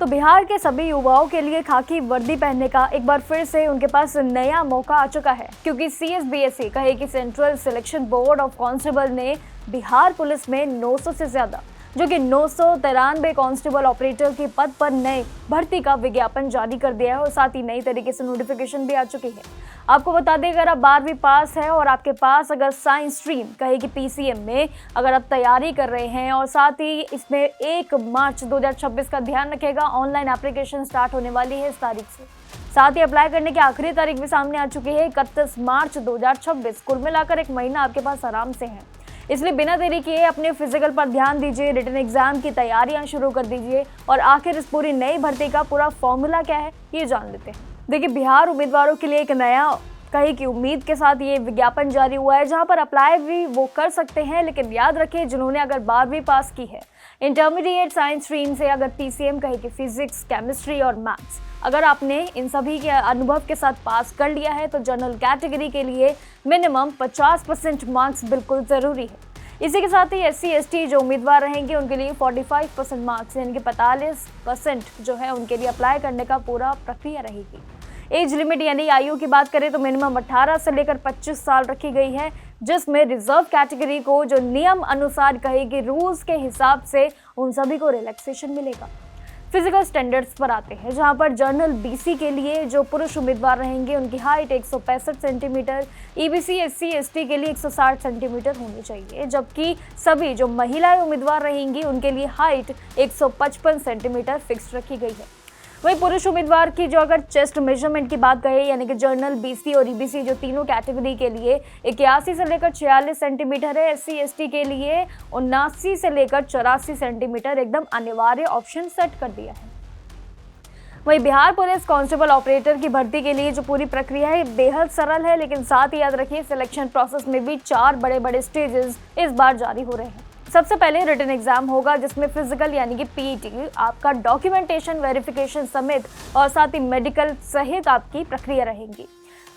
तो बिहार के सभी युवाओं के लिए खाकी वर्दी पहनने का एक बार फिर से उनके पास नया मौका आ चुका है, क्योंकि CSBSE कहे कि central selection board of constable ने बिहार पुलिस में 900 से ज्यादा जो कि 993 कांस्टेबल ऑपरेटर के पद पर नए भर्ती का विज्ञापन जारी कर दिया है और साथ ही नई तरीके से नोटिफिकेशन भी आ चुकी है। आपको बता दें, अगर आप 12वीं पास है और आपके पास अगर साइंस स्ट्रीम कहे कि PCM में अगर आप तैयारी कर रहे हैं और साथ ही इसमें 1 मार्च 2026 का ध्यान रखेगा, ऑनलाइन एप्लीकेशन स्टार्ट होने वाली है इस तारीख से। साथ ही अप्लाई करने की आखिरी तारीख भी सामने आ चुकी है, 31 मार्च 2026। कुल मिलाकर 1 महीना आपके पास आराम से है, इसलिए बिना देरी किए अपने फिजिकल पर ध्यान दीजिए, रिटन एग्जाम की तैयारियां शुरू कर दीजिए। और आखिर इस पूरी नई भर्ती का पूरा फॉर्मूला क्या है, ये जान लेते हैं। देखिए, बिहार उम्मीदवारों के लिए एक नया कहीं की उम्मीद के साथ ये विज्ञापन जारी हुआ है, जहां पर अप्लाई भी वो कर सकते हैं, लेकिन याद रखें जिन्होंने अगर 12वीं पास की है, इंटरमीडिएट साइंस स्ट्रीम से अगर PCM कहे कि फिजिक्स, केमिस्ट्री और मैथ्स, अगर आपने इन सभी के अनुभव के साथ पास कर लिया है तो जनरल कैटेगरी के लिए मिनिमम 50% मार्क्स बिल्कुल ज़रूरी है। इसी के साथ ही SC ST जो उम्मीदवार रहेंगे उनके लिए 45% मार्क्स यानी कि 45% जो है उनके लिए अप्लाई करने का पूरा प्रक्रिया रहेगी। एज लिमिट यानी आयु की बात करें तो मिनिमम 18 से लेकर 25 साल रखी गई है, जिसमें रिजर्व कैटेगरी को जो नियम अनुसार कहेगी रूल्स के हिसाब से उन सभी को रिलैक्सेशन मिलेगा। फिजिकल स्टैंडर्ड्स पर आते हैं, जहां पर जनरल BC के लिए जो पुरुष उम्मीदवार रहेंगे उनकी height 165 centimetre, EBC SC ST के लिए 160 सेंटीमीटर होनी चाहिए, जबकि सभी जो महिलाएं उम्मीदवार रहेंगी उनके लिए हाइट 155 सेंटीमीटर फिक्स रखी गई है। वहीं पुरुष उम्मीदवार की जो अगर चेस्ट मेजरमेंट की बात करें, यानी कि जनरल BC और EBC जो तीनों कैटेगरी के लिए 81 से लेकर 46 सेंटीमीटर है, SC ST के लिए 79 से लेकर 84 सेंटीमीटर एकदम अनिवार्य ऑप्शन सेट कर दिया है। वहीं बिहार पुलिस कांस्टेबल ऑपरेटर की भर्ती के लिए जो पूरी प्रक्रिया है बेहद सरल है, लेकिन साथ ही याद रखिए सिलेक्शन प्रोसेस में भी 4 बड़े स्टेजेस इस बार जारी हो रहे हैं। सबसे पहले रिटन एग्जाम होगा, जिसमें फिजिकल यानी कि PET, आपका डॉक्यूमेंटेशन वेरिफिकेशन समेत और साथ ही मेडिकल सहित आपकी प्रक्रिया रहेगी।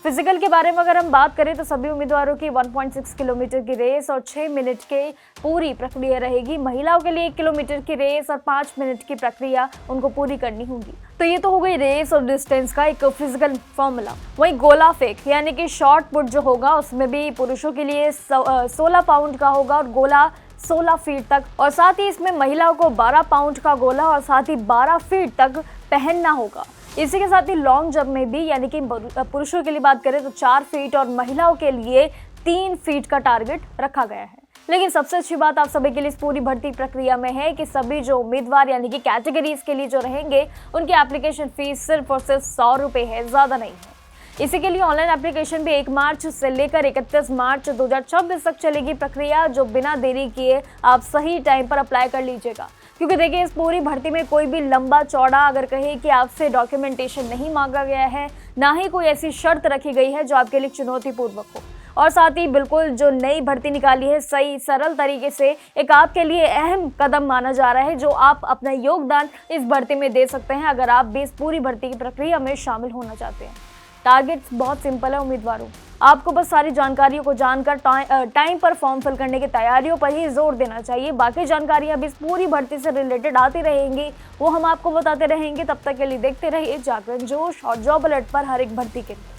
फिजिकल के बारे में अगर हम बात करें तो सभी उम्मीदवारों की 1.6 किलोमीटर की रेस और 6 मिनट की पूरी प्रक्रिया रहेगी। महिलाओं के लिए 1 किलोमीटर की रेस और 5 मिनट की प्रक्रिया उनको पूरी करनी होगी। तो ये तो हो गई रेस और डिस्टेंस का एक फिजिकल फॉर्मूला। वहीं गोला फेंक यानी कि शॉर्ट पुट जो होगा उसमें भी पुरुषों के लिए 16 पाउंड का होगा और गोला 16 फीट तक, और साथ ही इसमें महिलाओं को 12 पाउंड का गोला और साथ ही 12 फीट तक पहनना होगा। इसी के साथ ही लॉन्ग जंप में भी यानी कि पुरुषों के लिए बात करें तो 4 फीट और महिलाओं के लिए 3 फीट का टारगेट रखा गया है। लेकिन सबसे अच्छी बात आप सभी के लिए इस पूरी भर्ती प्रक्रिया में है कि सभी जो उम्मीदवार यानी कि कैटेगरीज के लिए जो रहेंगे उनकी एप्लीकेशन फीस सिर्फ और सिर्फ 100 रुपये है, ज़्यादा नहीं है। इसी के लिए ऑनलाइन एप्लीकेशन भी 1 मार्च से लेकर 31 मार्च 2026 तक चलेगी प्रक्रिया, जो बिना देरी किए आप सही टाइम पर अप्लाई कर लीजिएगा। क्योंकि देखिए, इस पूरी भर्ती में कोई भी लंबा चौड़ा अगर कहे कि आपसे डॉक्यूमेंटेशन नहीं मांगा गया है, ना ही कोई ऐसी शर्त रखी गई है जो आपके लिए चुनौतीपूर्वक हो, और साथ ही बिल्कुल जो नई भर्ती निकाली है सही सरल तरीके से एक आपके लिए अहम कदम माना जा रहा है, जो आप अपना योगदान इस भर्ती में दे सकते हैं अगर आप भी इस पूरी भर्ती की प्रक्रिया में शामिल होना चाहते हैं। टारगेट्स बहुत सिंपल है उम्मीदवारों, आपको बस सारी जानकारियों को जानकर टाइम पर फॉर्म फिल करने की तैयारियों पर ही जोर देना चाहिए। बाकी जानकारियां भी इस पूरी भर्ती से रिलेटेड आती रहेंगी, वो हम आपको बताते रहेंगे। तब तक के लिए देखते रहिए जागरण जोश और जॉब अलर्ट पर हर एक भर्ती के लिए।